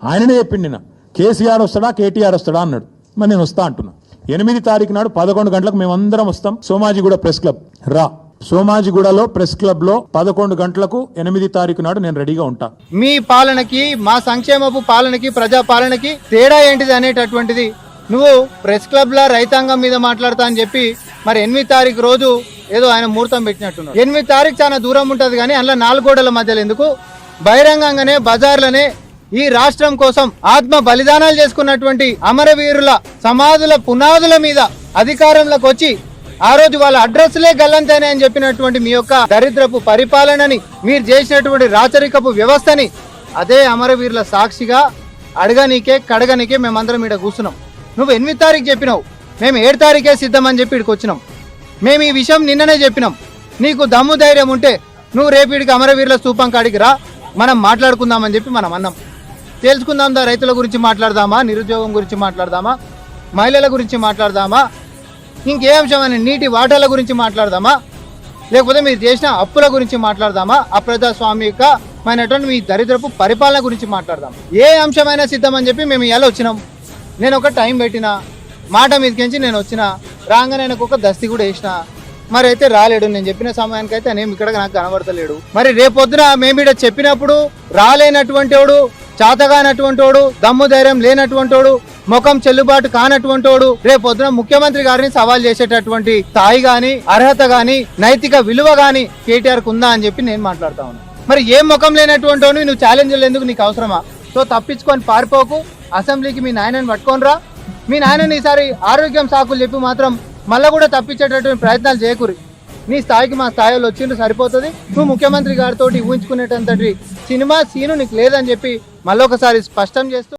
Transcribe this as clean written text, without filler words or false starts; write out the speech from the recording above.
ఆయననే చెప్పిండి నిన్న కేసీఆర్ వస్తాడా కేటీఆర్ వస్తాడా అన్నాడు. మరి నేను వస్తా అంటున్నా. 8 తారీఖు నాడు 11 గంటలకు మేమందరం వస్తాం. సోమాజిగూడ ప్రెస్ క్లబ్ రా. సోమాజిగూడలో ప్రెస్ క్లబ్ లో 11 గంటలకు 8 తారీఖు నాడు నేను రెడీగా ఉంటా. మీ పాలనకి మా సంక్షేమపు పాలనకి ప్రజా పాలనకి తేడా ఏంటిది అనేటటువంటిది నువ్వు ప్రెస్ క్లబ్ లా రైతాంగం మీద మాట్లాడతా అని చెప్పి మరి 8 తారీఖు రోజు ఏదో ఆయన ముహూర్తం పెట్టినట్టున్నాడు. 8 తారీఖు చాలా దూరం ఉంటది కానీ అందులో 4 గోడల మధ్యలో ఎందుకు బహిరంగంగానే బజార్లనే ఈ రాష్ట్రం కోసం ఆత్మ బలిదానాలు చేసుకున్నటువంటి అమరవీరుల సమాధుల పునాదుల మీద అధికారంలోకి వచ్చి ఆ రోజు వాళ్ళ అడ్రస్లే గల్లంతేనే అని చెప్పినటువంటి మీ యొక్క దరిద్రపు పరిపాలనని మీరు చేసినటువంటి రాచరికపు వ్యవస్థని అదే అమరవీరుల సాక్షిగా అడగనీకే కడగనీకే మేమందరం ఇక్కడ కూర్చున్నాం. నువ్వు 8 తారీఖు చెప్పినావు, మేము 7 తారీఖే సిద్ధమని చెప్పి ఇక్కడికి వచ్చినాం. మేము ఈ విషయం నిన్ననే చెప్పినాం. నీకు దమ్ము ధైర్యం ఉంటే నువ్వు రేపు ఇడికి అమరవీరుల స్తూపం కాడికి రా, మనం మాట్లాడుకుందామని చెప్పి మనం అన్నాం. తెలుసుకుందాం, రైతుల గురించి మాట్లాడదామా, నిరుద్యోగం గురించి మాట్లాడదామా, మహిళల గురించి మాట్లాడదామా, ఇంకే అంశమైన నీటి వాటాల గురించి మాట్లాడదామా, లేకపోతే మీరు చేసిన అప్పుల గురించి మాట్లాడదామా, అప్రజాస్వామికమైనటువంటి మీ దరిద్రపు పరిపాలన గురించి మాట్లాడదామా. ఏ అంశమైనా సిద్ధమని చెప్పి మేము ఇలా వచ్చినాం. నేను ఒక టైం పెట్టిన మాట మీదకించి నేను వచ్చిన రాగానే నేను ఒక దస్తి కూడా వేసిన. మరి అయితే రాలేడు, నేను చెప్పిన సమయానికి అయితే నేను ఇక్కడ నాకు కనబడతలేడు. మరి రేపొద్దున మేము ఇక్కడ చెప్పినప్పుడు రాలేనటువంటి వాడు, చాతగానటువంటి వాడు, దమ్ము ధైర్యం లేనటువంటి వాడు, ముఖం చెల్లుబాటు కానటువంటి వాడు రేపొద్దున ముఖ్యమంత్రి గారిని సవాల్ చేసేటటువంటి స్థాయి గాని, అర్హత గాని, నైతిక విలువ గాని కేటీఆర్ కు ఉందా అని చెప్పి నేను మాట్లాడుతా ఉన్నా. మరి ఏం ముఖం లేనటువంటి వాడు నువ్వు ఛాలెంజ్లు ఎందుకు, నీకు అవసరమా? సో తప్పించుకొని పారిపోకు, అసెంబ్లీకి మీ నాయనని పట్టుకొని రా. మీ నాయనని ఈసారి ఆరోగ్యం సాకులు చెప్పి మాత్రం మళ్ళా కూడా తప్పించేటటువంటి ప్రయత్నాలు చేయకూరి. నీ స్థాయికి మా స్థాయిలో వచ్చిండు సరిపోతుంది. నువ్వు ముఖ్యమంత్రి గారితో ఊహించుకునేటంతటి సినిమా సీను నీకు లేదని చెప్పి మళ్ళొకసారి స్పష్టం చేస్తూ